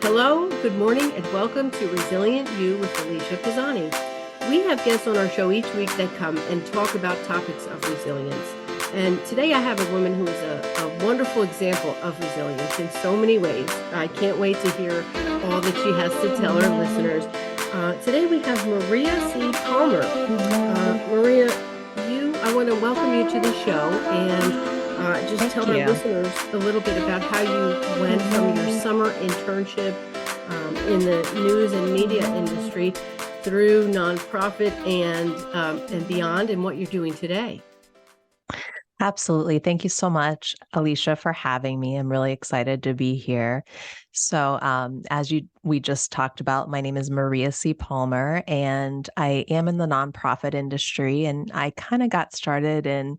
Hello, good morning, and welcome to Resilient You with Alicia Pozsony. We have guests on our show each week that come and talk about topics of resilience. And today I have a woman who is a wonderful example of resilience in so many ways. I can't wait to hear all that she has to tell our listeners. Today we have Maria C. Palmer. Maria, I want to welcome you to the show and just tell our listeners a little bit about how you went from your summer internship in the news and media industry through nonprofit and beyond, and what you're doing today. Absolutely. Thank you so much, Alicia, for having me. I'm really excited to be here. So, we just talked about, my name is Maria C. Palmer, and I am in the nonprofit industry, and I kind of got started in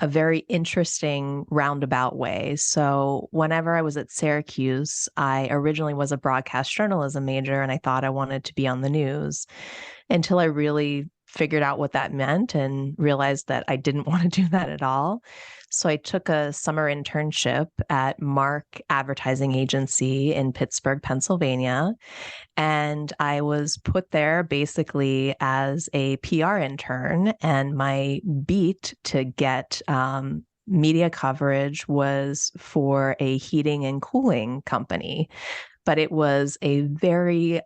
a very interesting roundabout way. So whenever I was at Syracuse, I originally was a broadcast journalism major, and I thought I wanted to be on the news until I really figured out what that meant and realized that I didn't want to do that at all. So I took a summer internship at Mark Advertising Agency in Pittsburgh, Pennsylvania. And I was put there basically as a PR intern. And my beat to get media coverage was for a heating and cooling company. But it was a very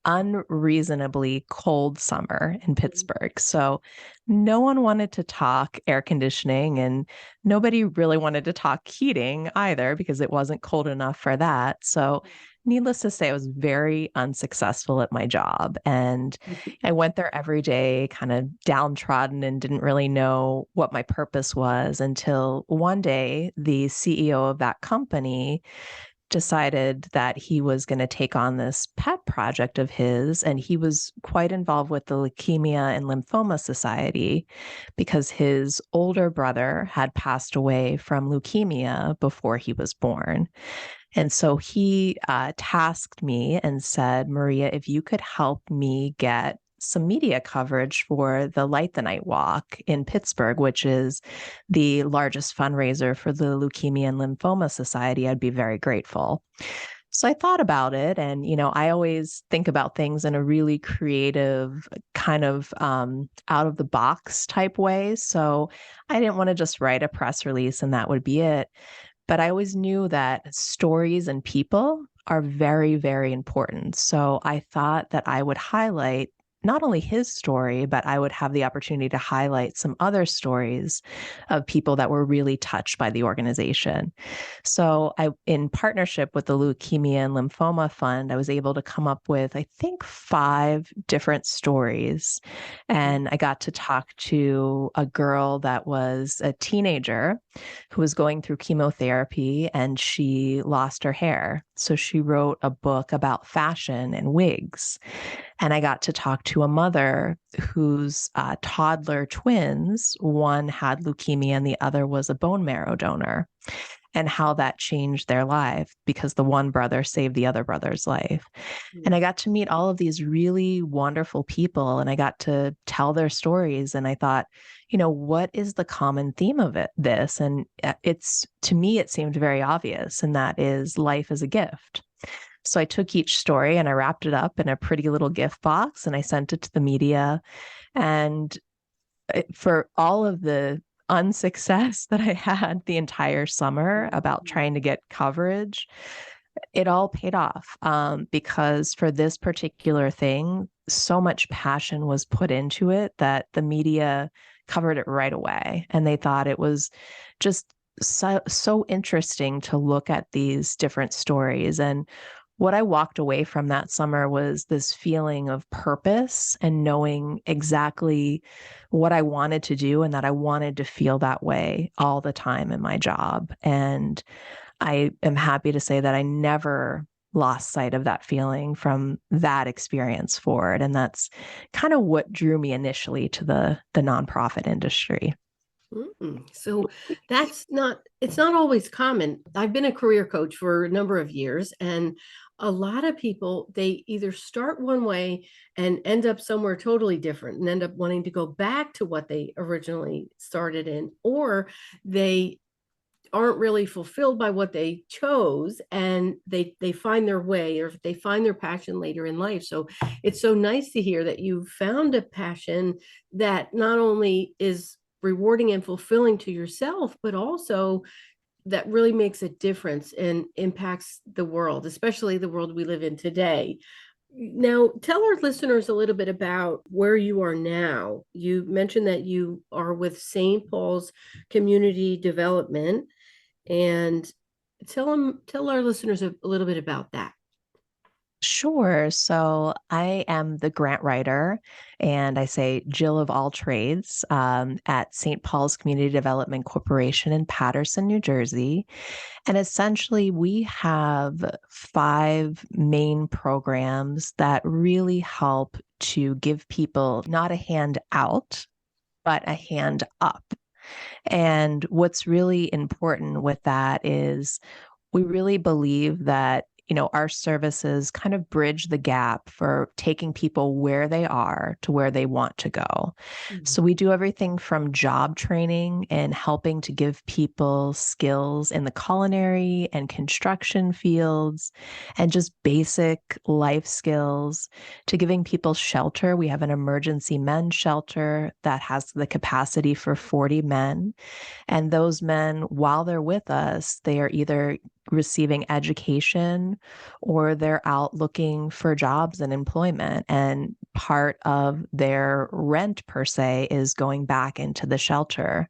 unreasonably cold summer in Pittsburgh. So no one wanted to talk air conditioning, and nobody really wanted to talk heating either because it wasn't cold enough for that. So needless to say, I was very unsuccessful at my job. And I went there every day kind of downtrodden and didn't really know what my purpose was until one day the CEO of that company decided that he was going to take on this pet project of his. And he was quite involved with the Leukemia and Lymphoma Society because his older brother had passed away from leukemia before he was born. And so he tasked me and said, Maria, if you could help me get some media coverage for the Light the Night Walk in Pittsburgh, which is the largest fundraiser for the Leukemia and Lymphoma Society, I'd be very grateful. So I thought about it, and, I always think about things in a really creative, kind of out of the box type way. So I didn't want to just write a press release and that would be it. But I always knew that stories and people are very, very important. So I thought that I would highlight not only his story, but I would have the opportunity to highlight some other stories of people that were really touched by the organization. So in partnership with the Leukemia and Lymphoma Fund, I was able to come up with, I think, 5 different stories. And I got to talk to a girl that was a teenager who was going through chemotherapy, and she lost her hair. So she wrote a book about fashion and wigs. And I got to talk to a mother whose toddler twins, one had leukemia and the other was a bone marrow donor, and how that changed their life because the one brother saved the other brother's life. And I got to meet all of these really wonderful people, and I got to tell their stories. And I thought, what is the common theme of this? And to me, it seemed very obvious, and that is life is a gift. So I took each story and I wrapped it up in a pretty little gift box and I sent it to the media. And for all of the unsuccess that I had the entire summer about trying to get coverage, it all paid off because for this particular thing, so much passion was put into it that the media covered it right away. And they thought it was just so interesting to look at these different stories. And what I walked away from that summer was this feeling of purpose and knowing exactly what I wanted to do and that I wanted to feel that way all the time in my job. And I am happy to say that I never lost sight of that feeling from that experience forward. And that's kind of what drew me initially to the nonprofit industry. So it's not always common. I've been a career coach for a number of years, and a lot of people, they either start one way and end up somewhere totally different and end up wanting to go back to what they originally started in, or they aren't really fulfilled by what they chose, and they find their way, or they find their passion later in life. So it's so nice to hear that you found a passion that not only is rewarding and fulfilling to yourself, but also that really makes a difference and impacts the world, especially the world we live in today. Now, tell our listeners a little bit about where you are now. You mentioned that you are with St. Paul's Community Development, and tell our listeners a little bit about that. Sure. So I am the grant writer, and I say Jill of all trades at St. Paul's Community Development Corporation in Paterson, New Jersey. And essentially, we have 5 main programs that really help to give people not a hand out, but a hand up. And what's really important with that is we really believe that, our services kind of bridge the gap for taking people where they are to where they want to go. Mhm. So we do everything from job training and helping to give people skills in the culinary and construction fields and just basic life skills, to giving people shelter. We have an emergency men's shelter that has the capacity for 40 men. And those men, while they're with us, they are either receiving education or they're out looking for jobs and employment. And part of their rent, per se, is going back into the shelter.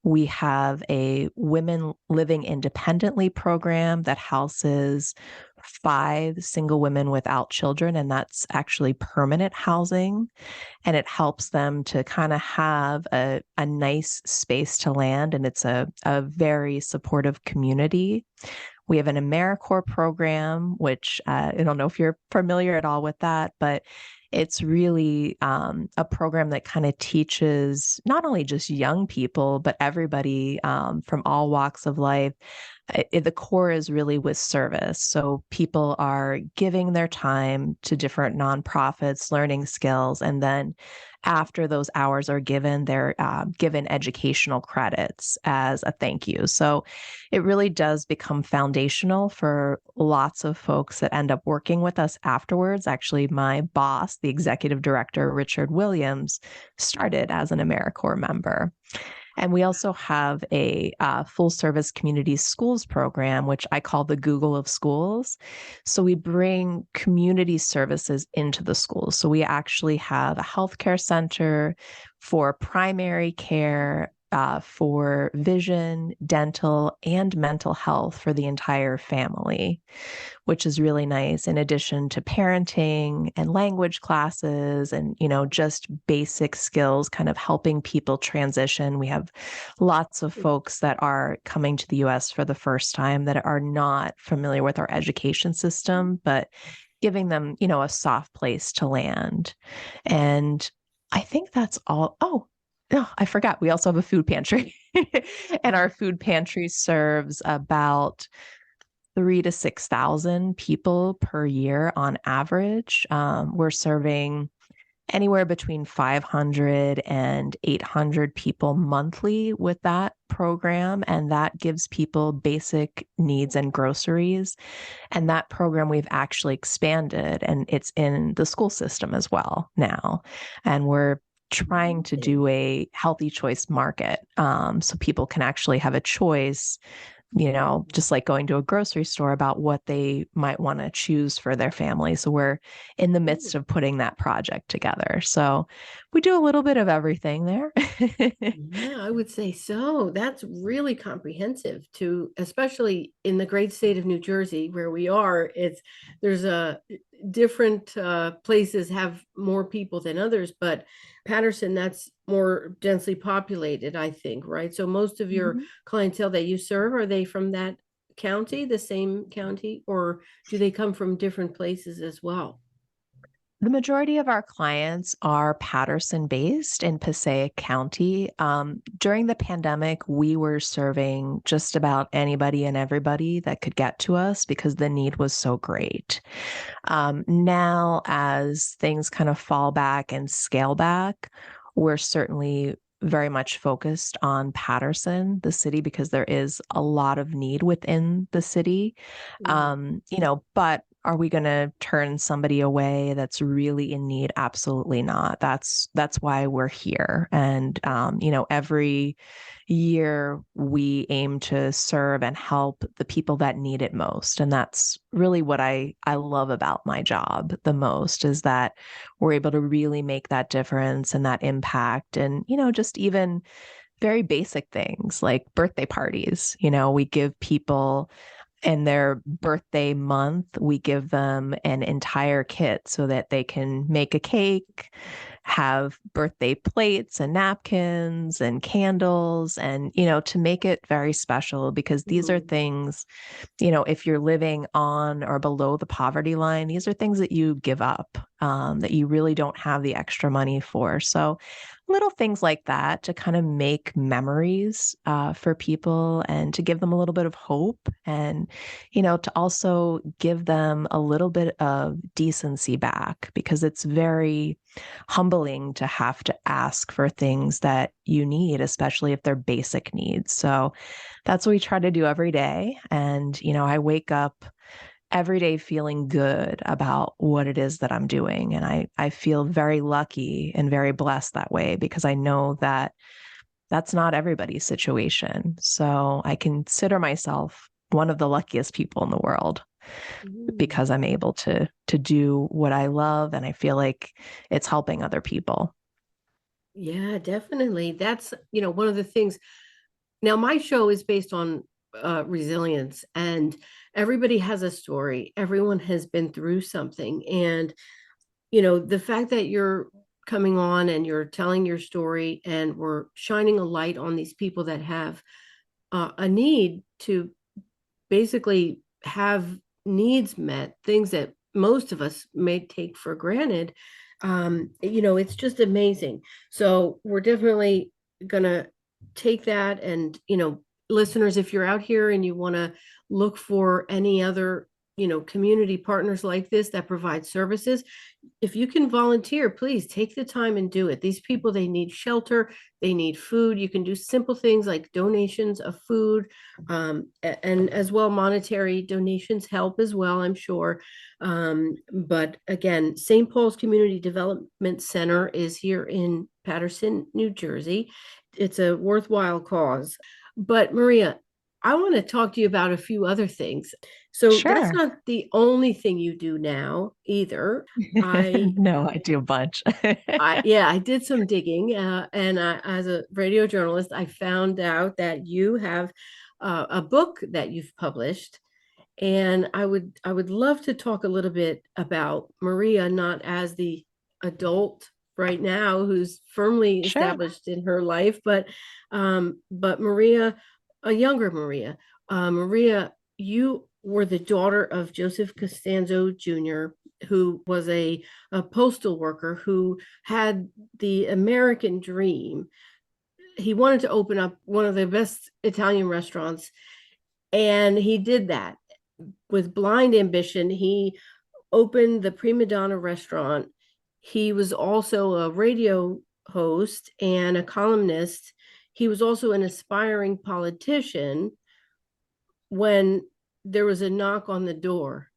We have a women living independently program that houses 5 single women without children, and that's actually permanent housing. And it helps them to kind of have a nice space to land. And it's a very supportive community. We have an AmeriCorps program, which I don't know if you're familiar at all with that, but it's really a program that kind of teaches not only just young people, but everybody from all walks of life. The core is really with service. So people are giving their time to different nonprofits, learning skills, and then after those hours are given, they're given educational credits as a thank you. So it really does become foundational for lots of folks that end up working with us afterwards. Actually, my boss, the executive director, Richard Williams, started as an AmeriCorps member. And we also have a full service community schools program, which I call the Google of schools. So we bring community services into the schools. So we actually have a healthcare center for primary care, for vision, dental, and mental health for the entire family, which is really nice, in addition to parenting and language classes and, just basic skills, kind of helping people transition. We have lots of folks that are coming to the US for the first time that are not familiar with our education system, but giving them, a soft place to land. And I think that's all. Oh, no, I forgot. We also have a food pantry. And our food pantry serves about 3 to 6,000 people per year on average. We're serving anywhere between 500 and 800 people monthly with that program. And that gives people basic needs and groceries. And that program we've actually expanded, and it's in the school system as well now. And we're trying to do a healthy choice market, so people can actually have a choice, just like going to a grocery store, about what they might want to choose for their family. So we're in the midst of putting that project together. So we do a little bit of everything there. Yeah, I would say so. That's really comprehensive, to especially in the great state of New Jersey where we are. There's a different places have more people than others, but Patterson, that's more densely populated, I think, right? So most of your Mhm. clientele that you serve, are they from that county, the same county, or do they come from different places as well? The majority of our clients are Paterson based in Passaic County. During the pandemic, we were serving just about anybody and everybody that could get to us because the need was so great. Now, as things kind of fall back and scale back, we're certainly very much focused on Patterson, the city, because there is a lot of need within the city. Mhm. But are we going to turn somebody away that's really in need? Absolutely not. That's why we're here. And every year we aim to serve and help the people that need it most. And that's really what I love about my job the most, is that we're able to really make that difference and that impact. And, just even very basic things like birthday parties. We give people in their birthday month, we give them an entire kit so that they can make a cake, have birthday plates and napkins and candles, and, to make it very special, because these are Mhm. things, if you're living on or below the poverty line, these are things that you give up, that you really don't have the extra money for. So little things like that to kind of make memories for people and to give them a little bit of hope, and, to also give them a little bit of decency back, because it's very humbling to have to ask for things that you need, especially if they're basic needs. So that's what we try to do every day. And, I wake up every day feeling good about what it is that I'm doing. And I feel very lucky and very blessed that way, because I know that that's not everybody's situation. So I consider myself one of the luckiest people in the world, Mhm. because I'm able to do what I love, and I feel like it's helping other people. Yeah, definitely. That's, one of the things. Now, my show is based on resilience, and everybody has a story. Everyone has been through something. And, the fact that you're coming on and you're telling your story and we're shining a light on these people that have a need to basically have needs met, things that most of us may take for granted. It's just amazing. So we're definitely gonna take that, and listeners, if you're out here and you want to look for any other community partners like this that provide services, if you can volunteer, please take the time and do it. These people, they need shelter, they need food. You can do simple things like donations of food, and as well monetary donations help as well, I'm sure. But again, St. Paul's Community Development Center is here in Paterson, New Jersey. It's a worthwhile cause. But Maria, I want to talk to you about a few other things. So that's Sure. not the only thing you do now either. I No, I do a bunch. yeah, I did some digging, and as a radio journalist, I found out that you have a book that you've published, and I would love to talk a little bit about Maria, not as the adult right now who's firmly Sure. established in her life, but Maria, a younger Maria. Maria, you were the daughter of Joseph Costanzo Jr., who was a postal worker who had the American dream. He wanted to open up one of the best Italian restaurants, and he did that with blind ambition. He opened the Prima Donna restaurant. He was also a radio host and a columnist. He was also an aspiring politician when there was a knock on the door.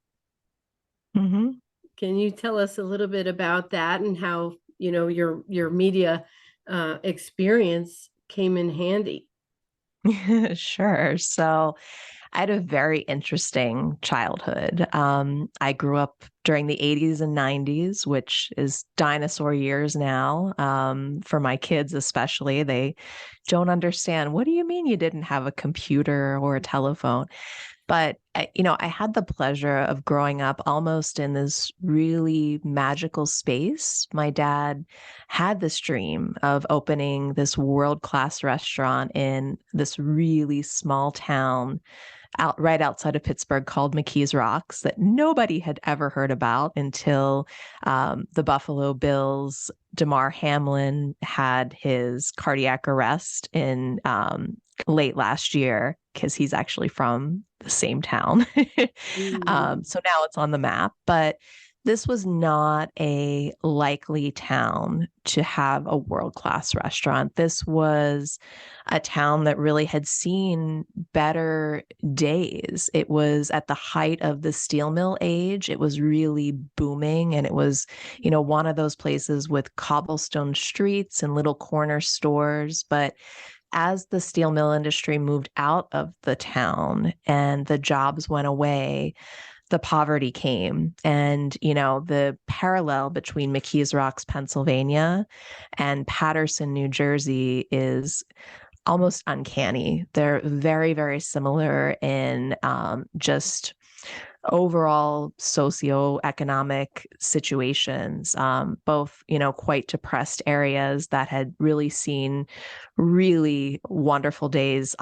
Hmm. Can you tell us a little bit about that and how, your media experience came in handy? Sure. So I had a very interesting childhood. I grew up during the 80s and 90s, which is dinosaur years now. For my kids, especially, they don't understand. What do you mean you didn't have a computer or a telephone? But, I had the pleasure of growing up almost in this really magical space. My dad had this dream of opening this world-class restaurant in this really small town right outside of Pittsburgh called McKees Rocks, that nobody had ever heard about until the Buffalo Bills. Damar Hamlin had his cardiac arrest in late last year, because he's actually from the same town. Mm. So now it's on the map. But this was not a likely town to have a world-class restaurant. This was a town that really had seen better days. It was at the height of the steel mill age. It was really booming, and it was, one of those places with cobblestone streets and little corner stores. But as the steel mill industry moved out of the town and the jobs went away, the poverty came. And, the parallel between McKees Rocks, Pennsylvania and Paterson, New Jersey is almost uncanny. They're very, very similar in just overall socioeconomic situations, both, quite depressed areas that had really seen really wonderful days,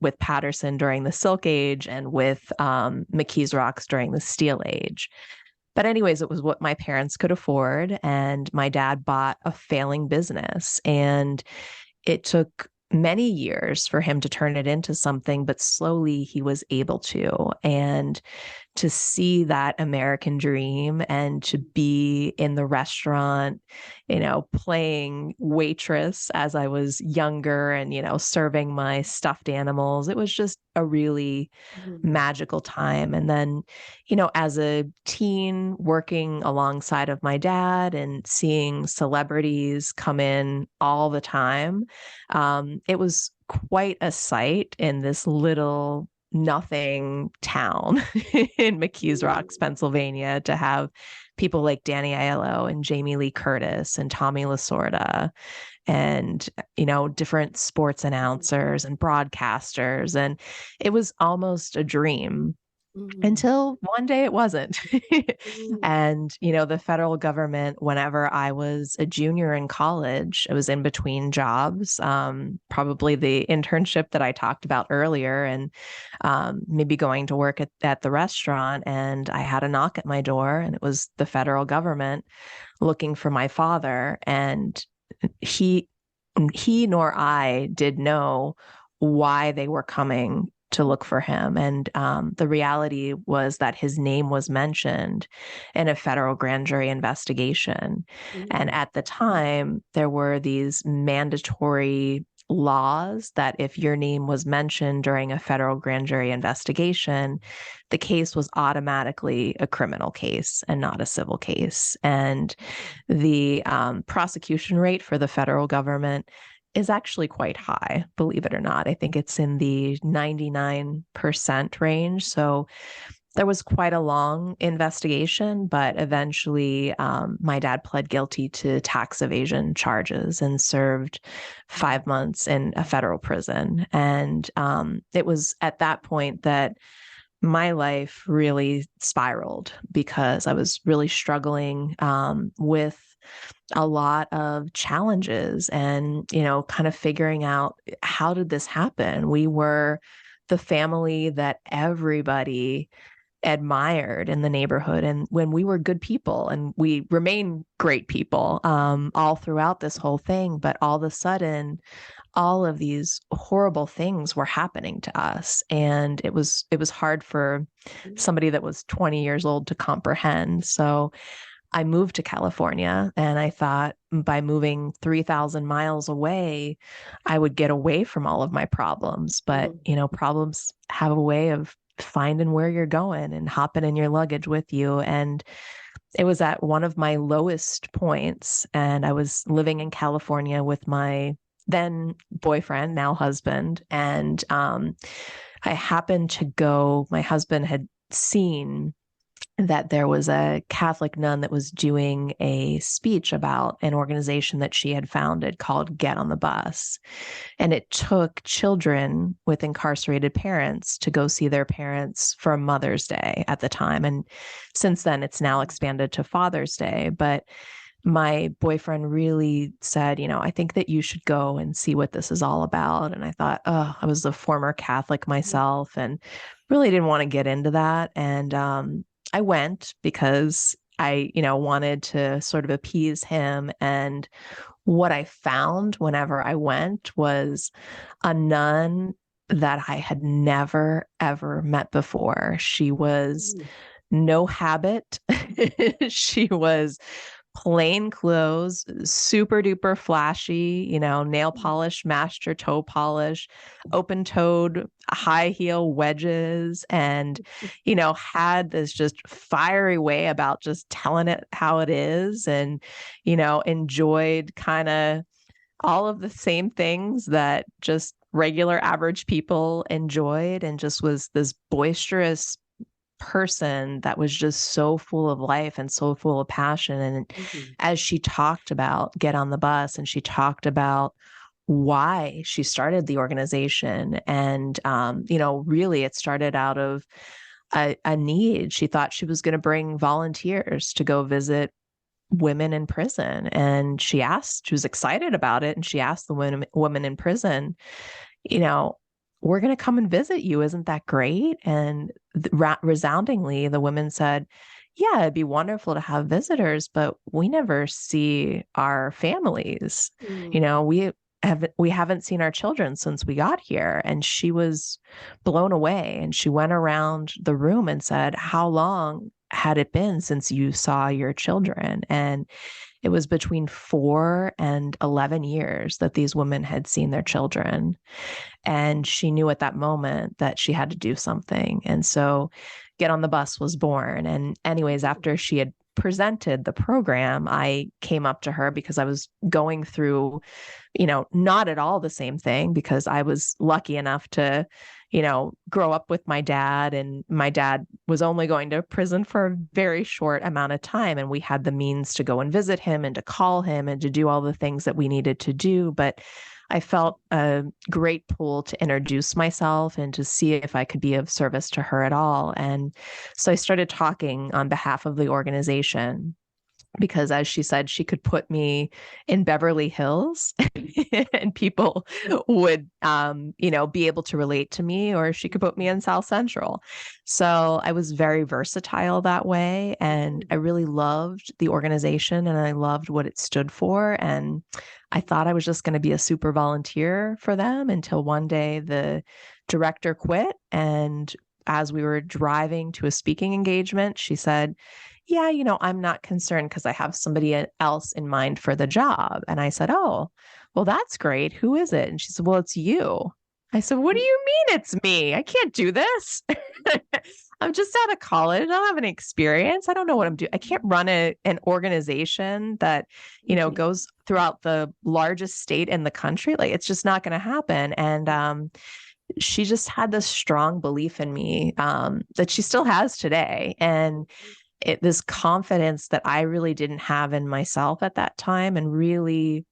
with Paterson during the Silk Age and with McKees Rocks during the Steel Age. But anyways, it was what my parents could afford. And my dad bought a failing business, and it took many years for him to turn it into something, but slowly he was able to. And to see that American dream and to be in the restaurant, playing waitress as I was younger and, serving my stuffed animals, it was just a really magical time. And then, as a teen working alongside of my dad and seeing celebrities come in all the time, it was quite a sight in this little nothing town in McKees Rocks, Pennsylvania, to have people like Danny Aiello and Jamie Lee Curtis and Tommy Lasorda and, different sports announcers and broadcasters. And it was almost a dream. Until one day it wasn't. And, the federal government, whenever I was a junior in college, I was in between jobs, probably the internship that I talked about earlier, and maybe going to work at the restaurant. And I had a knock at my door, and it was the federal government looking for my father. And he nor I did know why they were coming to look for him. And the reality was that his name was mentioned in a federal grand jury investigation. And at the time, there were these mandatory laws that if your name was mentioned during a federal grand jury investigation, the case was automatically a criminal case and not a civil case. And the prosecution rate for the federal government is actually quite high, believe it or not. I think it's in the 99% range. So there was quite a long investigation, but eventually my dad pled guilty to tax evasion charges and served 5 months in a federal prison. And it was at that point that my life really spiraled, because I was really struggling with a lot of challenges and, kind of figuring out, how did this happen? We were the family that everybody admired in the neighborhood. And when we were good people, and we remain great people all throughout this whole thing, but all of a sudden, all of these horrible things were happening to us. And it was hard for somebody that was 20 years old to comprehend. So I moved to California, and I thought by moving 3,000 miles away, I would get away from all of my problems. But, problems have a way of finding where you're going and hopping in your luggage with you. And it was at one of my lowest points, and I was living in California with my then boyfriend, now husband. And I happened to go, my husband had seen that there was a Catholic nun that was doing a speech about an organization that she had founded called Get on the Bus. And it took children with incarcerated parents to go see their parents for Mother's Day at the time. And since then, it's now expanded to Father's Day. But my boyfriend really said, I think that you should go and see what this is all about. And I thought, I was a former Catholic myself and really didn't want to get into that. And I went because I, wanted to sort of appease him. And what I found whenever I went was a nun that I had never, ever met before. She was no habit. She was plain clothes, super duper flashy, nail polish, matched her toe polish, open toed, high heel wedges, and, had this just fiery way about just telling it how it is, and, enjoyed kind of all of the same things that just regular average people enjoyed, and just was this boisterous person that was just so full of life and so full of passion. And as she talked about Get on the Bus, and she talked about why she started the organization, and really it started out of a need. She thought she was going to bring volunteers to go visit women in prison, and she was excited about it, and she asked the women in prison, we're going to come and visit you. Isn't that great? And resoundingly, the women said, yeah, it'd be wonderful to have visitors, but we never see our families. We haven't seen our children since we got here. And she was blown away. And she went around the room and said, how long had it been since you saw your children? And it was between 4 and 11 years that these women had seen their children. And she knew at that moment that she had to do something. And so Get on the Bus was born. And anyways, after she had presented the program, I came up to her because I was going through, not at all the same thing, because I was lucky enough to, grow up with my dad, and my dad was only going to prison for a very short amount of time. And we had the means to go and visit him and to call him and to do all the things that we needed to do. But I felt a great pull to introduce myself and to see if I could be of service to her at all. And so I started talking on behalf of the organization, because as she said, she could put me in Beverly Hills and people would, be able to relate to me, or she could put me in South Central. So I was very versatile that way. And I really loved the organization, and I loved what it stood for. And I thought I was just going to be a super volunteer for them, until one day the director quit. And as we were driving to a speaking engagement, she said, yeah, I'm not concerned because I have somebody else in mind for the job. And I said, oh, well, that's great. Who is it? And she said, well, it's you. I said, what do you mean it's me? I can't do this. I'm just out of college. I don't have any experience. I don't know what I'm doing. I can't run an organization that, goes throughout the largest state in the country. Like, it's just not going to happen. And she just had this strong belief in me that she still has today. And this confidence that I really didn't have in myself at that time. And really,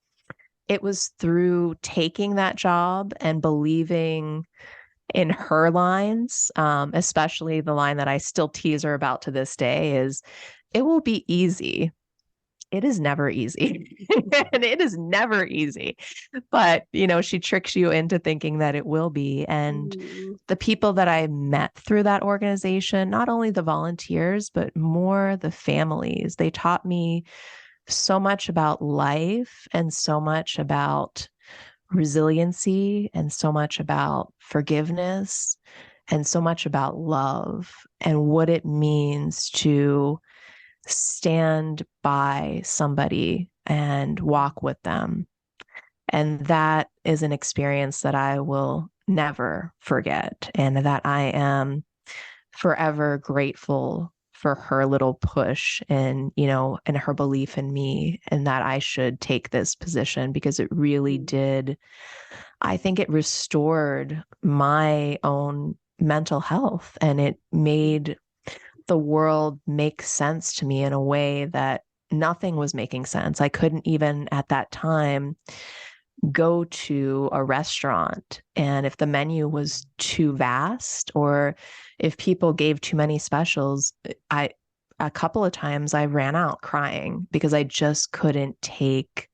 it was through taking that job and believing in her lines, especially the line that I still tease her about to this day is, it will be easy. It is never easy. And it is never easy. But, she tricks you into thinking that it will be. And the people that I met through that organization, not only the volunteers, but more the families, they taught me so much about life, and so much about resiliency, and so much about forgiveness, and so much about love, and what it means to stand by somebody and walk with them. And that is an experience that I will never forget, and that I am forever grateful for her little push, and, and her belief in me, and that I should take this position, because it really did. I think it restored my own mental health, and it made the world make sense to me in a way that nothing was making sense. I couldn't even at that time go to a restaurant, and if the menu was too vast, or if people gave too many specials, a couple of times I ran out crying, because I just couldn't take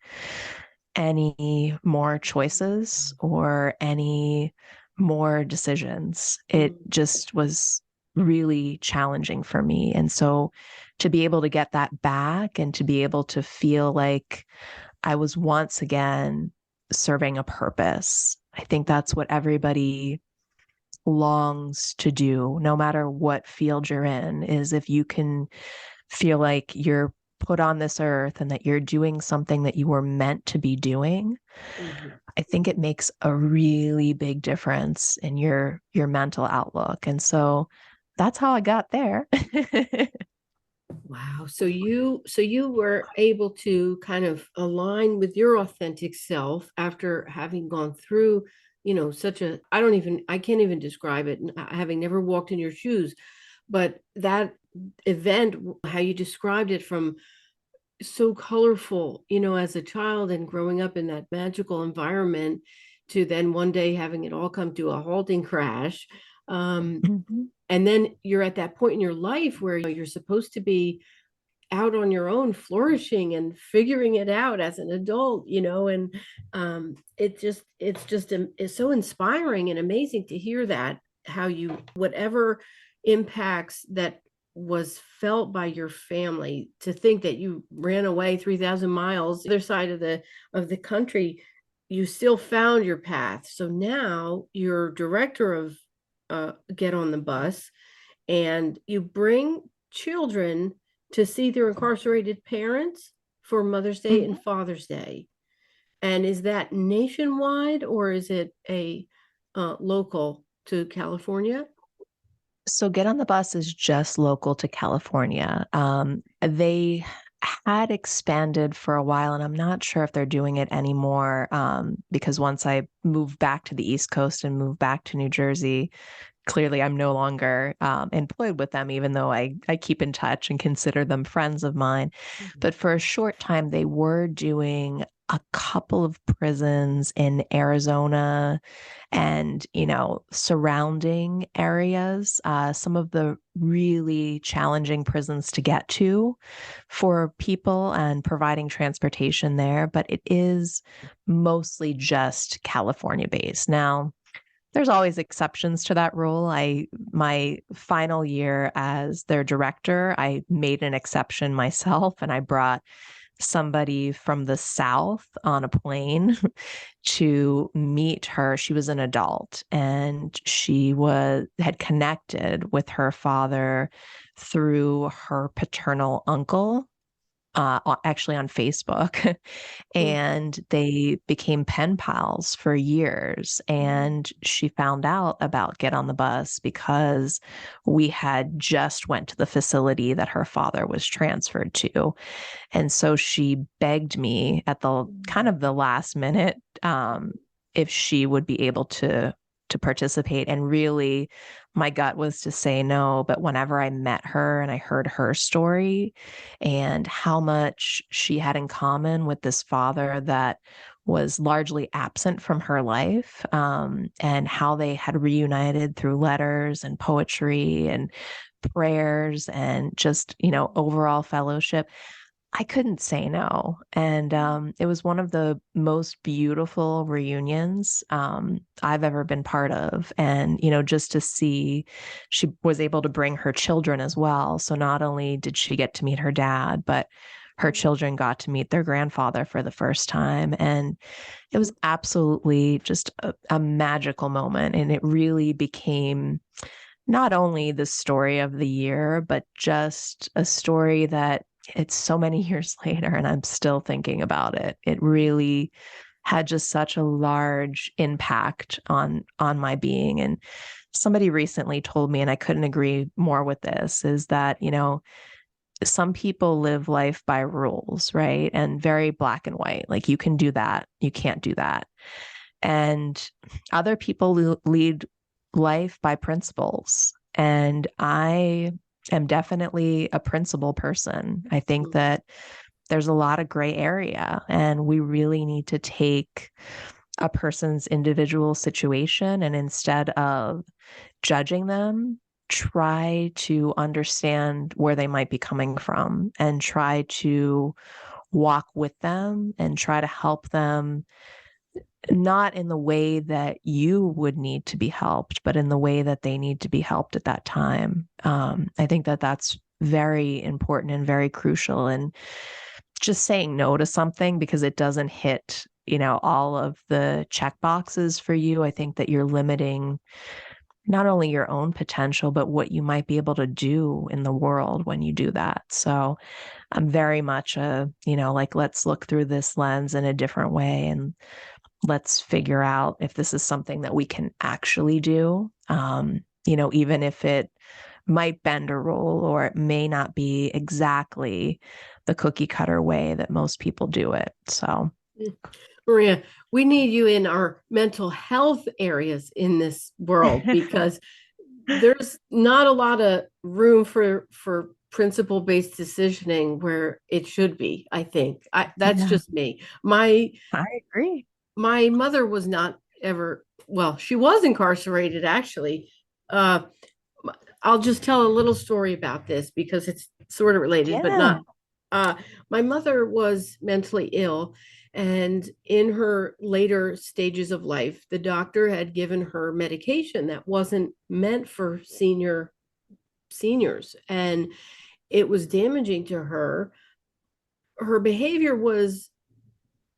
any more choices or any more decisions. It just was really challenging for me. And so to be able to get that back, and to be able to feel like I was once again serving a purpose, I think that's what everybody longs to do, no matter what field you're in, is if you can feel like you're put on this earth and that you're doing something that you were meant to be doing, Mhm. I think it makes a really big difference in your mental outlook. And so that's how I got there. Wow. So you were able to kind of align with your authentic self after having gone through, such a, I can't even describe it, having never walked in your shoes, but that event, how you described it, from so colorful, as a child and growing up in that magical environment, to then one day having it all come to a halting crash. Mhm. And then you're at that point in your life where you're supposed to be out on your own, flourishing and figuring it out as an adult, and it's so inspiring and amazing to hear that, how you, whatever impacts that was felt by your family, to think that you ran away 3,000 miles the other side of the country, you still found your path. So now you're director of Get on the Bus, and you bring children to see their incarcerated parents for Mother's Day and Mhm. Father's Day. And is that nationwide, or is it a local to California? So Get on the Bus is just local to California. They had expanded for a while, and I'm not sure if they're doing it anymore, because once I moved back to the East Coast and moved back to New Jersey, clearly I'm no longer employed with them, even though I keep in touch and consider them friends of mine. Mhm. But for a short time, they were doing a couple of prisons in Arizona and, surrounding areas, some of the really challenging prisons to get to for people and providing transportation there. But it is mostly just California based. Now, there's always exceptions to that rule. My final year as their director, I made an exception myself and I brought somebody from the South on a plane to meet her. She was an adult and she had connected with her father through her paternal uncle, actually on Facebook. And they became pen pals for years. And she found out about Get on the Bus because we had just went to the facility that her father was transferred to. And so she begged me at the kind of the last minute, if she would be able to participate. And really, my gut was to say no. But whenever I met her and I heard her story and how much she had in common with this father that was largely absent from her life, and how they had reunited through letters and poetry and prayers and just, overall fellowship, I couldn't say no. And it was one of the most beautiful reunions I've ever been part of. And, just to see she was able to bring her children as well. So not only did she get to meet her dad, but her children got to meet their grandfather for the first time. And it was absolutely just a magical moment. And it really became not only the story of the year, but just a story that it's so many years later and I'm still thinking about it. It really had just such a large impact on my being. And somebody recently told me, and I couldn't agree more with this, is that, some people live life by rules, right? And very black and white. Like you can do that, you can't do that. And other people lead life by principles. And I am definitely a principle person. I think that there's a lot of gray area, and we really need to take a person's individual situation and instead of judging them, try to understand where they might be coming from and try to walk with them and try to help them, not in the way that you would need to be helped, but in the way that they need to be helped at that time. I think that that's very important and very crucial. And just saying no to something because it doesn't hit, all of the check boxes for you, I think that you're limiting not only your own potential, but what you might be able to do in the world when you do that. So I'm very much like, let's look through this lens in a different way and let's figure out if this is something that we can actually do. Even if it might bend a rule or it may not be exactly the cookie cutter way that most people do it. So, Maria, we need you in our mental health areas in this world because there's not a lot of room for principle based decisioning where it should be. I think that's yeah, just me. My I agree. my mother was not ever, well, she was incarcerated actually. Uh, I'll just tell a little story about this because it's sort of related, but Yeah. not. Uh, my mother was mentally ill, and in her later stages of life, the doctor had given her medication that wasn't meant for seniors, and it was damaging to her. Her behavior was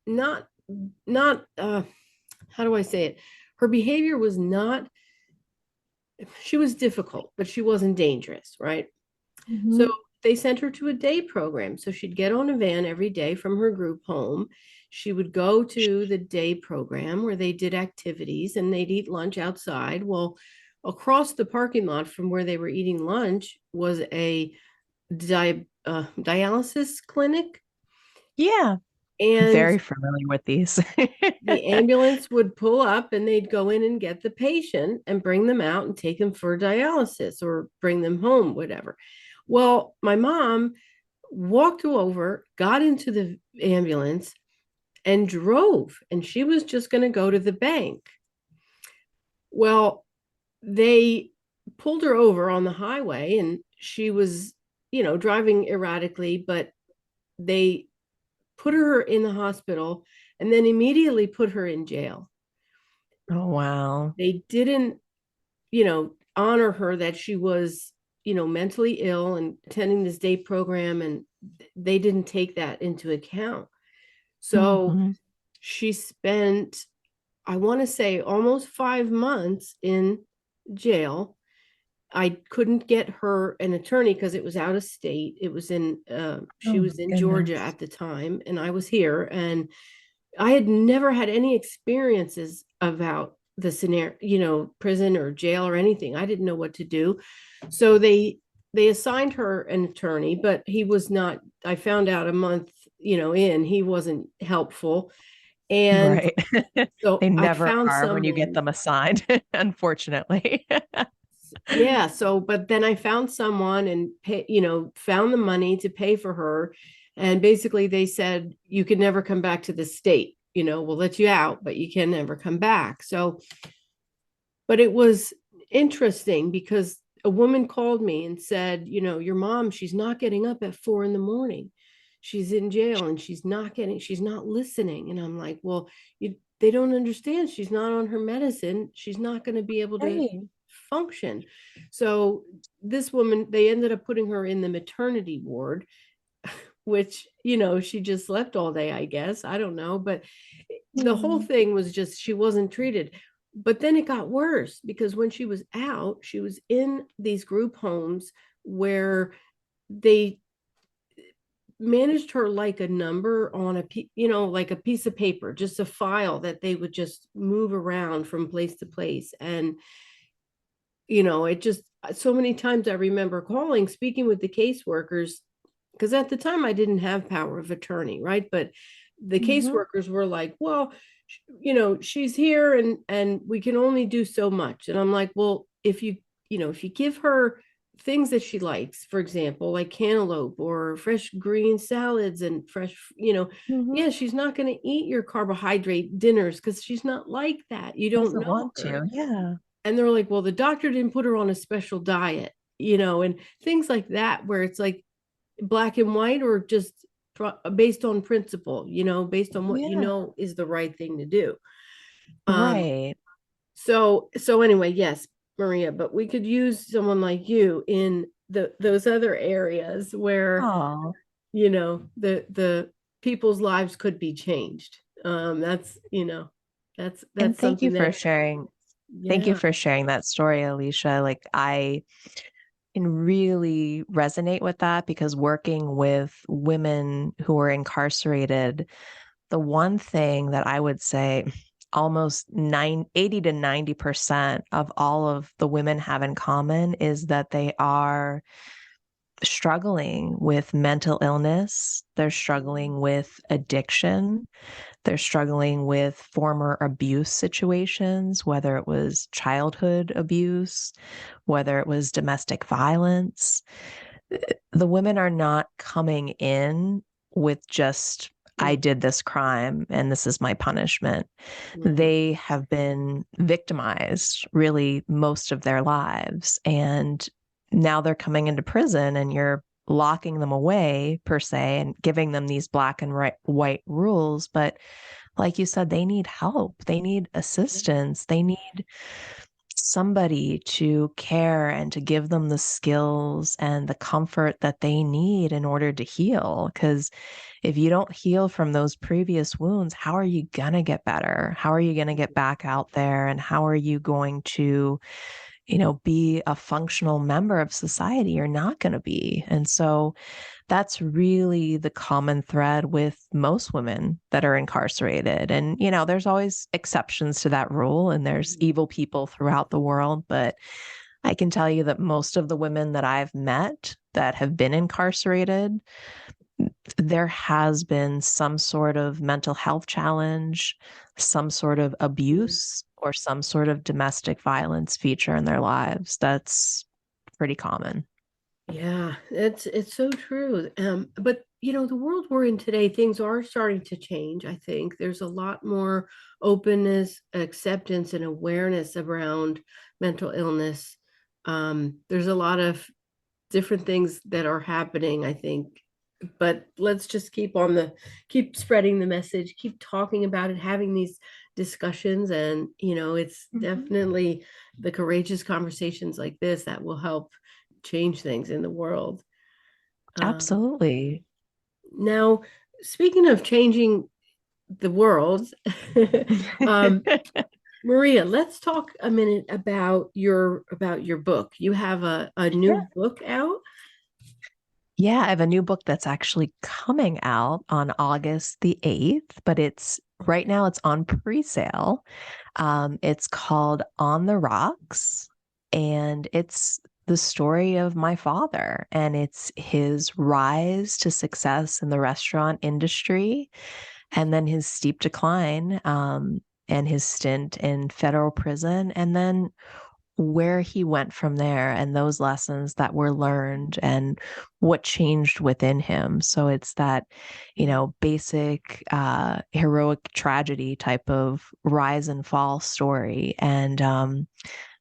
not how do I say it? Her behavior was not, she was difficult, but she wasn't dangerous, right? So Mhm. they sent her to a day program. So she'd get on a van every day from her group home. She would go to the day program where they did activities and they'd eat lunch outside. Well, across the parking lot from where they were eating lunch was a dialysis clinic. Yeah. And Very familiar with these. the ambulance would pull up and they'd go in and get the patient and bring them out and take them for dialysis or bring them home, whatever. Well, my mom walked over, got into the ambulance, and drove. And she was just going to go to the bank. Well, they pulled her over on the highway and she was, driving erratically, but they put her in the hospital and then immediately put her in jail. Oh, wow. They didn't, honor her that she was, mentally ill and attending this day program, and they didn't take that into account. So Mhm. she spent, I want to say, almost 5 months in jail. I couldn't get her an attorney because it was out of state. It was she Oh, was my in Georgia goodness. at the time, and I was here, and I had never had any experiences about the scenario, prison or jail or anything. I didn't know what to do. So they assigned her an attorney, but he was not, I found out a month, in, he wasn't helpful. And Right. so They I never found are when you get someone. them assigned, unfortunately. Yeah, so but then I found someone and found the money to pay for her. And basically they said you could never come back to the state. We'll let you out, but you can never come back. So, but it was interesting because a woman called me and said, your mom, she's not getting up at 4 a.m. She's in jail and she's not listening. And I'm like, well, they don't understand. She's not on her medicine. She's not going to be able to Right. function. So this woman, they ended up putting her in the maternity ward, which, she just slept all day, I guess. I don't know. But the whole Mm. thing was just, she wasn't treated. But then it got worse because when she was out, she was in these group homes where they managed her like a number on like a piece of paper, just a file that they would just move around from place to place. And it just, so many times I remember calling, speaking with the caseworkers, because at the time I didn't have power of attorney, right? But the Mhm. caseworkers were like, well, she's here and we can only do so much. And I'm like, well, if you give her things that she likes, for example, like cantaloupe or fresh green salads and fresh, Mhm. yeah, she's not going to eat your carbohydrate dinners because she's not like that. You don't Doesn't know want her. to. Yeah. And they're like, well, the doctor didn't put her on a special diet, and things like that, where it's like black and white or just based on principle, based on what Yeah. is the right thing to do. Um, Right. so anyway, yes, Maria, but we could use someone like you in those other areas where, Oh, the people's lives could be changed. That's and thank you something for that, sharing. Thank you Yeah. for sharing that story, Alicia. Like, I can really resonate with that because working with women who are incarcerated, the one thing that I would say almost 80 to 90% of all of the women have in common is that they are struggling with mental illness. They're struggling with addiction. They're struggling with former abuse situations, whether it was childhood abuse, whether it was domestic violence. The women are not coming in with just, I Mm. did this crime and this is my punishment. Right. They have been victimized really most of their lives. And now they're coming into prison and you're locking them away, per se, and giving them these black and white rules. But like you said, they need help, they need assistance, they need somebody to care and to give them the skills and the comfort that they need in order to heal. Because if you don't heal from those previous wounds, how are you going to get better? How are you going to get back out there? And how are you going to, be a functional member of society? You're not going to be. And so that's really the common thread with most women that are incarcerated. And, there's always exceptions to that rule, and there's evil people throughout the world. But I can tell you that most of the women that I've met that have been incarcerated, there has been some sort of mental health challenge, some sort of abuse, or some sort of domestic violence feature in their lives. That's pretty common. Yeah, it's so true. But the world we're in today, things are starting to change. I think there's a lot more openness, acceptance, and awareness around mental illness. There's a lot of different things that are happening, I think. But let's just keep spreading the message, keep talking about it, having these discussions, and it's Mhm. definitely the courageous conversations like this that will help change things in the world. Um, Absolutely. Now, speaking of changing the world, um, Maria, let's talk a minute about your book. You have a new Sure. book out. Yeah, I have a new book that's actually coming out on August the 8th, but it's right now it's on pre-sale. It's called On the Rocks, and it's the story of my father, and it's his rise to success in the restaurant industry, and then his steep decline, and his stint in federal prison, and then where he went from there and those lessons that were learned and what changed within him. So it's that, basic heroic tragedy type of rise and fall story. And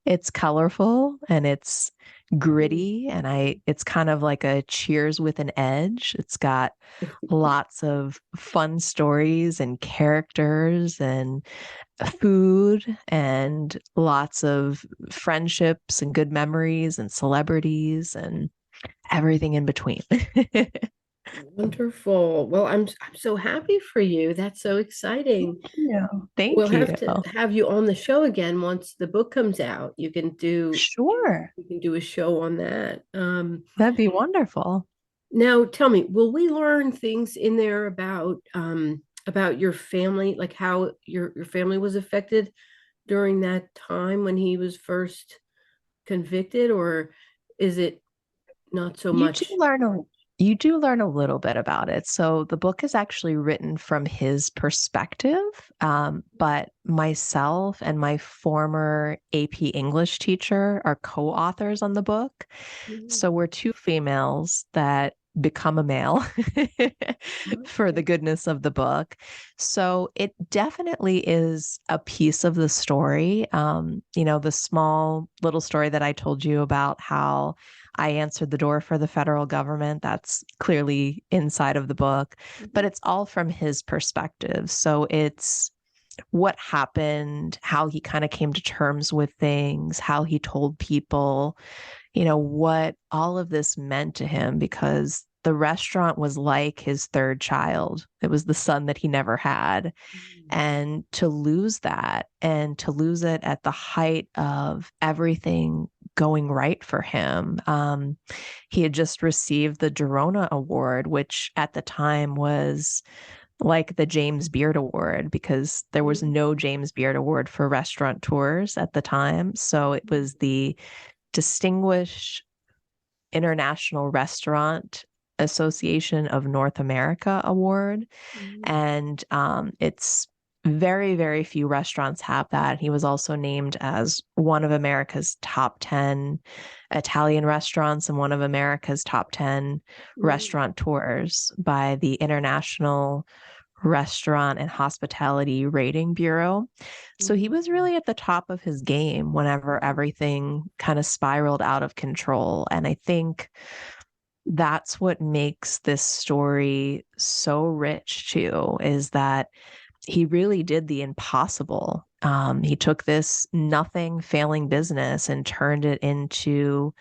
it's colorful and it's gritty, and it's kind of like a Cheers with an edge. It's got lots of fun stories and characters and food and lots of friendships and good memories and celebrities and everything in between. Wonderful. Well, I'm so happy for you. That's so exciting. Yeah. We'll Thank you. have to have you on the show again once the book comes out. Sure. You can do a show on that. That'd be wonderful. Now tell me, will we learn things in there about your family, like how your family was affected during that time when he was first convicted, or is it not so You do much? learn a you do learn a little bit about it. So the book is actually written from his perspective, but myself and my former AP English teacher are co-authors on the book. Mhm. So we're two females that become a male for the Okay. goodness of the book. So it definitely is a piece of the story. The small little story that I told you about how I answered the door for the federal government, that's clearly inside of the book, but Mhm. it's all from his perspective. So it's what happened, how he kind of came to terms with things, how he told people, what all of this meant to him, because the restaurant was like his third child. It was the son that he never had. And to lose that and to lose it at the height of everything going right for him. He had just received the Dorona Award, which at the time was like the James Beard Award because there was no James Beard Award for restaurateurs at the time. So it was the Distinguished International Restaurant Association of North America Award. And it's very, very few restaurants have that. He was also named as one of America's top 10 Italian restaurants and one of America's top 10 restaurateurs by the International Restaurant and Hospitality Rating Bureau. So he was really at the top of his game whenever everything kind of spiraled out of control. And I think that's what makes this story so rich too, is that he really did the impossible. He took this nothing failing business and turned it into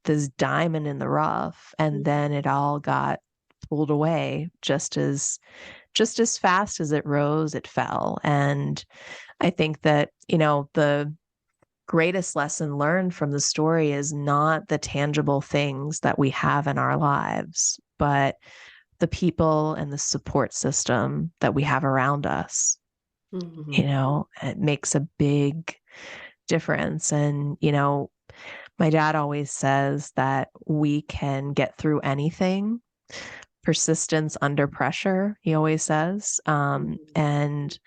this diamond in the rough. And then it all got pulled away just as fast as it rose, it fell. And I think that, the greatest lesson learned from the story is not the tangible things that we have in our lives, but the people and the support system that we have around us. It makes a big difference. And, my dad always says that we can get through anything. Persistence under pressure, he always says. And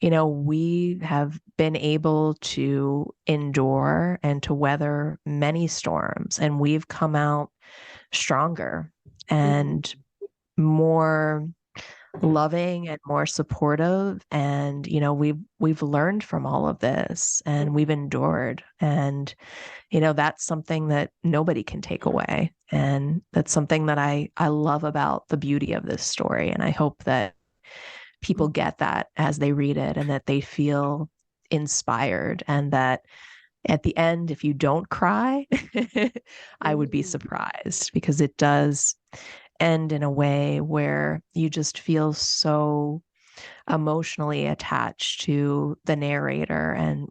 we have been able to endure and to weather many storms, and we've come out stronger and more loving and more supportive. And, we've learned from all of this and we've endured. And, that's something that nobody can take away. And that's something that I love about the beauty of this story. And I hope that people get that as they read it and that they feel inspired, and that at the end, if you don't cry, I would be surprised, because it does end in a way where you just feel so emotionally attached to the narrator and,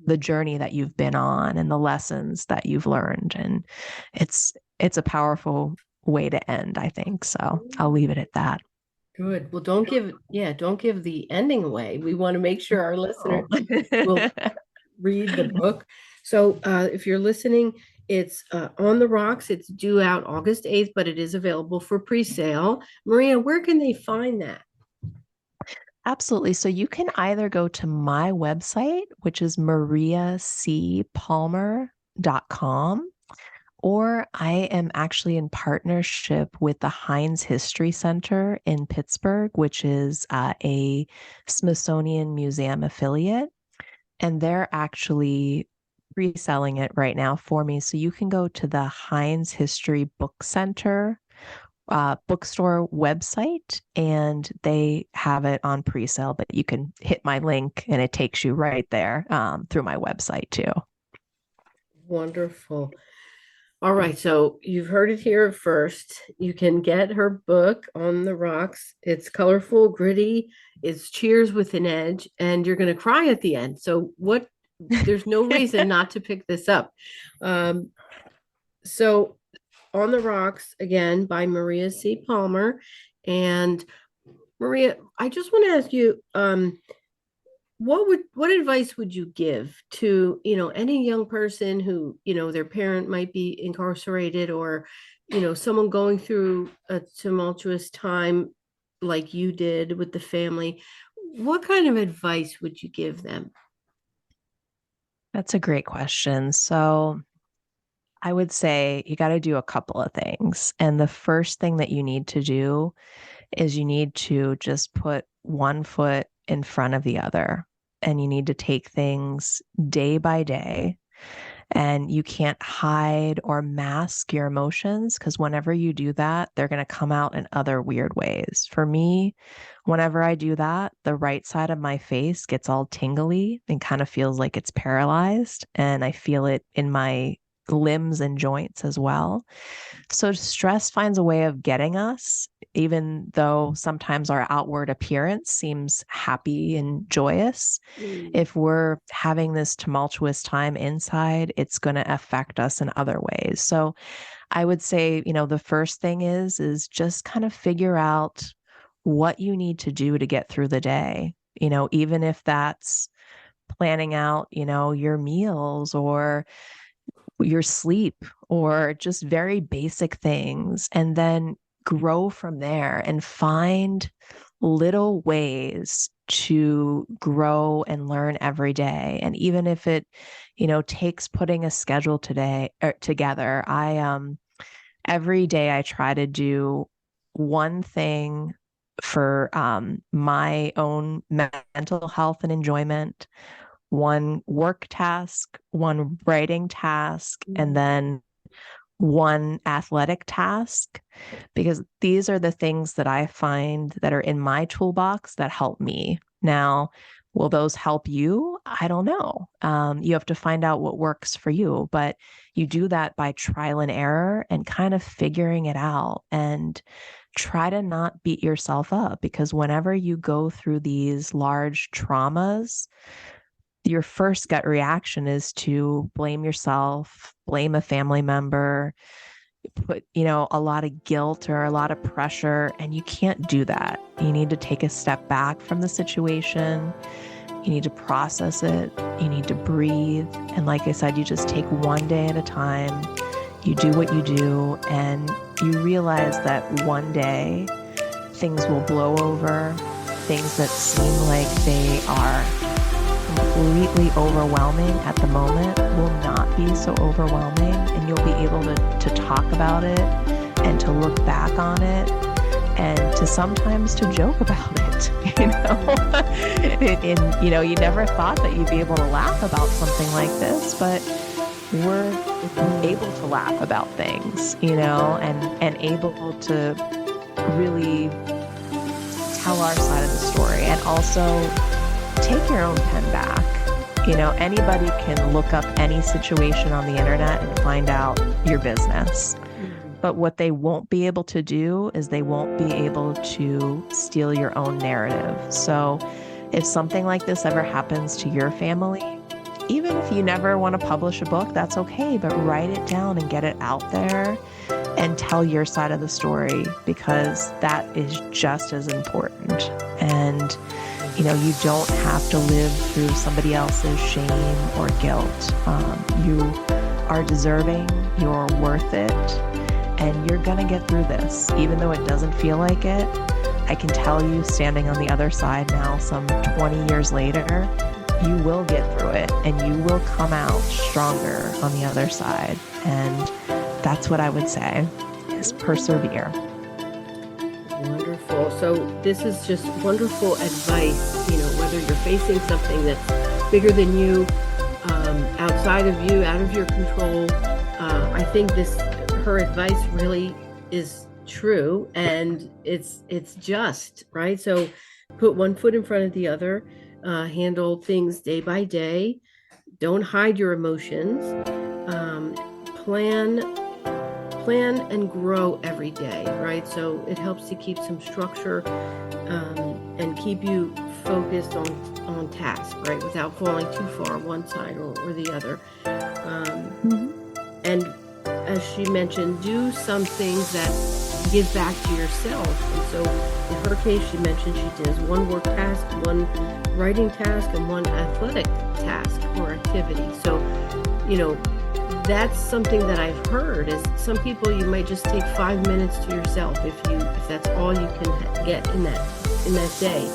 the journey that you've been on and the lessons that you've learned. And it's a powerful way to end, I think. So I'll leave it at that. Good. Well, don't give the ending away. We want to make sure our listeners will read the book. So if you're listening, it's On the Rocks. It's due out August 8th, but it is available for pre-sale. Maria, where can they find that? Absolutely. So you can either go to my website, which is mariacpalmer.com, or I am actually in partnership with the Heinz History Center in Pittsburgh, which is a Smithsonian Museum affiliate. And they're actually reselling it right now for me. So you can go to the Heinz History Book Center bookstore website, and they have it on pre-sale, but you can hit my link and it takes you right there through my website too. Wonderful. All right, so you've heard it here first. You can get her book, On the Rocks. It's colorful, gritty, it's cheers with an edge, and you're going to cry at the end. So there's no reason not to pick this up. So On the Rocks, again, by Maria C. Palmer. And Maria, I just want to ask you, what advice would you give to, any young person who, their parent might be incarcerated, or, someone going through a tumultuous time like you did with the family? What kind of advice would you give them? That's a great question. So I would say you got to do a couple of things. And the first thing that you need to do is you need to just put one foot in front of the other. And you need to take things day by day. And you can't hide or mask your emotions, because whenever you do that, they're going to come out in other weird ways. For me, whenever I do that, the right side of my face gets all tingly and kind of feels like it's paralyzed. And I feel it in my limbs and joints as well. So stress finds a way of getting us, even though sometimes our outward appearance seems happy and joyous. If we're having this tumultuous time inside, it's going to affect us in other ways. So I would say, the first thing is just kind of figure out what you need to do to get through the day, even if that's planning out, your meals or your sleep or just very basic things, and then grow from there and find little ways to grow and learn every day. And even if it, takes putting a schedule together, every day I try to do one thing for my own mental health and enjoyment, one work task, one writing task, and then one athletic task, because these are the things that I find that are in my toolbox that help me. Now, will those help you? I don't know. You have to find out what works for you, but you do that by trial and error and kind of figuring it out, and try to not beat yourself up, because whenever you go through these large traumas, your first gut reaction is to blame yourself, blame a family member, put, a lot of guilt or a lot of pressure, and you can't do that. You need to take a step back from the situation. You need to process it. You need to breathe. And like I said, you just take one day at a time. You do what you do, and you realize that one day things will blow over. Things that seem like they are completely overwhelming at the moment will not be so overwhelming, and you'll be able to talk about it and to look back on it and to sometimes to joke about it, and you never thought that you'd be able to laugh about something like this, but we're able to laugh about things, and able to really tell our side of the story, and also take your own pen back. Anybody can look up any situation on the internet and find out your business. But what they won't be able to do is they won't be able to steal your own narrative. So if something like this ever happens to your family, even if you never want to publish a book, that's okay, but write it down and get it out there and tell your side of the story, because that is just as important. And you don't have to live through somebody else's shame or guilt. You are deserving, you're worth it, and you're going to get through this. Even though it doesn't feel like it, I can tell you, standing on the other side now, some 20 years later, you will get through it, and you will come out stronger on the other side. And that's what I would say, is persevere. Wonderful. So this is just wonderful advice, whether you're facing something that's bigger than you, outside of you, out of your control. I think her advice really is true, and it's just, right? So put one foot in front of the other, handle things day by day. Don't hide your emotions. Plan and grow every day, right? So it helps to keep some structure and keep you focused on task, right? Without falling too far one side or the other. And as she mentioned, do some things that give back to yourself. And so in her case, she mentioned she does one work task, one writing task, and one athletic task or activity. So, that's something that I've heard is some people, you might just take 5 minutes to yourself if that's all you can get in that day.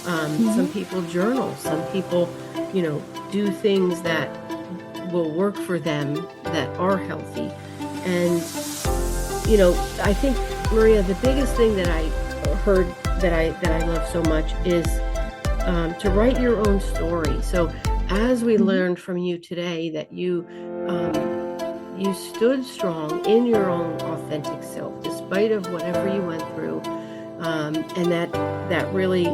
Some people journal, some people, do things that will work for them that are healthy. And, I think, Maria, the biggest thing that I heard that I love so much is to write your own story. So as we learned from you today that you stood strong in your own authentic self, despite of whatever you went through, and that really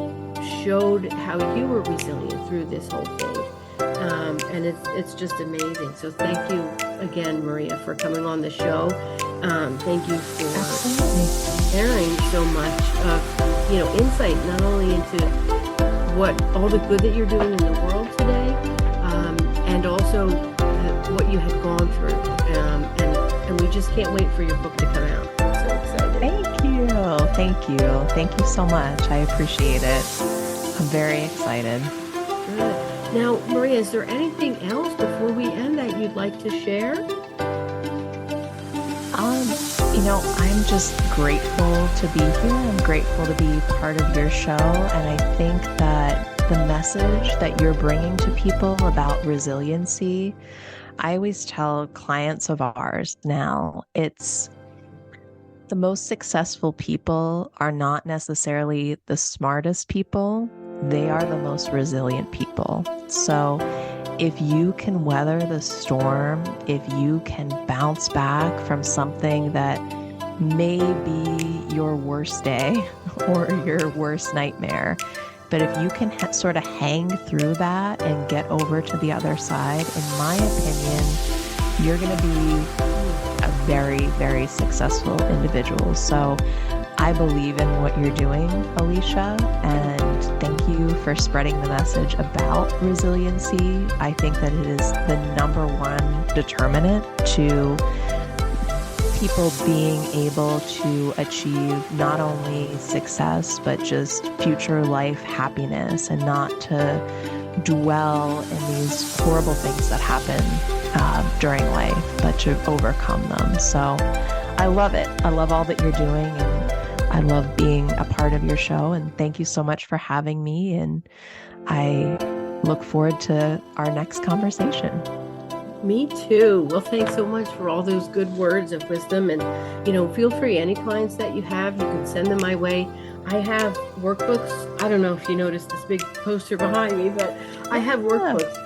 showed how you were resilient through this whole thing. And it's just amazing. So thank you again, Maria, for coming on the show. Thank you for sharing so much of insight, not only into what all the good that you're doing in the world today, and also what you had gone through. And we just can't wait for your book to come out. I'm so excited. Thank you. Thank you. Thank you so much. I appreciate it. I'm very excited. Good. Now, Maria, is there anything else before we end that you'd like to share? I'm just grateful to be here. I'm grateful to be part of your show. And I think that the message that you're bringing to people about resiliency, I always tell clients of ours now, it's the most successful people are not necessarily the smartest people. They are the most resilient people. So if you can weather the storm, if you can bounce back from something that may be your worst day or your worst nightmare, but if you can sort of hang through that and get over to the other side, in my opinion, you're going to be a very, very successful individual. So I believe in what you're doing, Alicia, and thank you for spreading the message about resiliency. I think that it is the number one determinant to people being able to achieve not only success, but just future life happiness, and not to dwell in these horrible things that happen during life, but to overcome them. So I love it. I love all that you're doing, and I love being a part of your show. And thank you so much for having me. And I look forward to our next conversation. Me too. Well, thanks so much for all those good words of wisdom. And, feel free, any clients that you have, you can send them my way. I have workbooks. I don't know if you noticed this big poster behind me, but I have workbooks.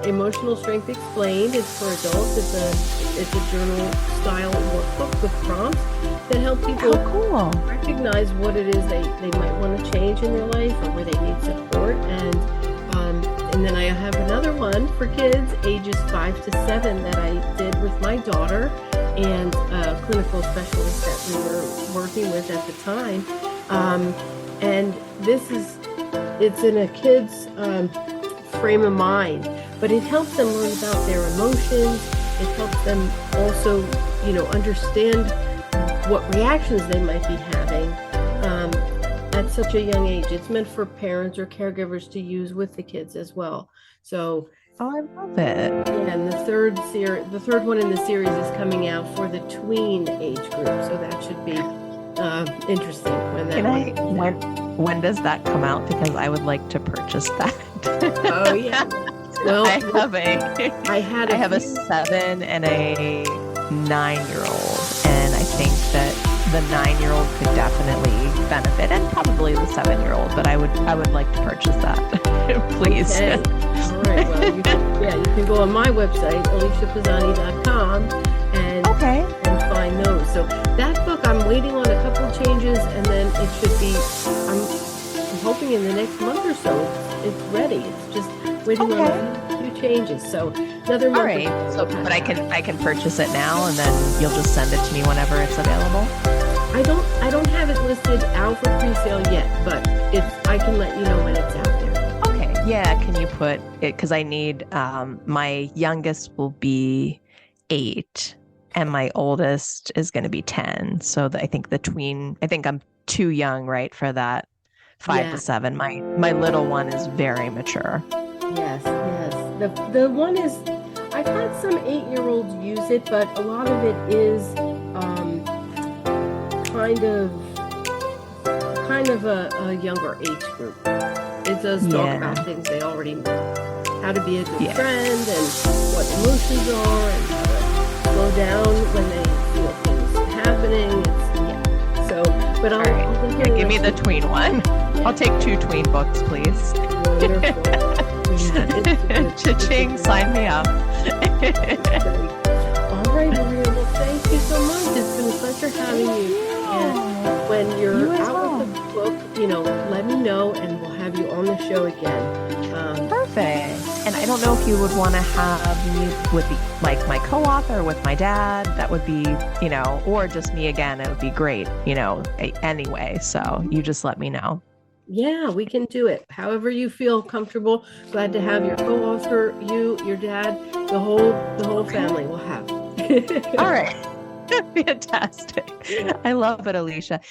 Emotional Strength Explained. It's for adults. It's a journal style workbook with prompts that help people recognize what it is they might want to change in their life, or where they need support. And then I have another one for kids ages 5 to 7 that I did with my daughter and a clinical specialist that we were working with at the time. And it's in a kid's frame of mind, but it helps them learn about their emotions. It helps them also, understand what reactions they might be having at such a young age. It's meant for parents or caregivers to use with the kids as well. So, I love it. Yeah, and the third one in the series is coming out for the tween age group. So that should be interesting when does that come out? Because I would like to purchase that. Oh yeah. Well, I have a 7 and a 9-year-old, and I think that the 9-year-old could definitely benefit, and probably the 7-year-old. But I would like to purchase that, please. Okay. All right. Well, you can go on my website, aliciapozony.com, and find those. So that book, I'm waiting on a couple of changes, and then it should be. I'm hoping in the next month or so it's ready. It's just waiting on a few changes. So another month. All right. So, but I can purchase it now, and then you'll just send it to me whenever it's available. I don't have it listed out for pre-sale yet, but I can let you know when it's out there. Okay. Yeah. Can you put it? Because I need my youngest will be 8, and my oldest is going to be 10. So I think I'm too young, right, for that 5 to 7. My little one is very mature. Yes. The one is, I've had some 8-year-olds use it, but a lot of it is kind of a younger age group. It does talk about things they already know, how to be a good friend, and what emotions are, and how to slow down when they feel things happening. But I'll give me the tween one. Yeah. I'll take 2 tween books, please. Wonderful. Cha-ching, sign me up. All right, Maria. Well, thank you so much. It's been a pleasure having you. And when you're out with the book, let me know, and we'll have you on the show again. Perfect. And don't know if you would want to have me with like my co-author, with my dad. That would be, or just me again. It would be great, anyway. So you just let me know. Yeah, we can do it. However you feel comfortable. Glad to have your co-author, you, your dad, the whole family will have. All right. Fantastic. I love it, Alicia.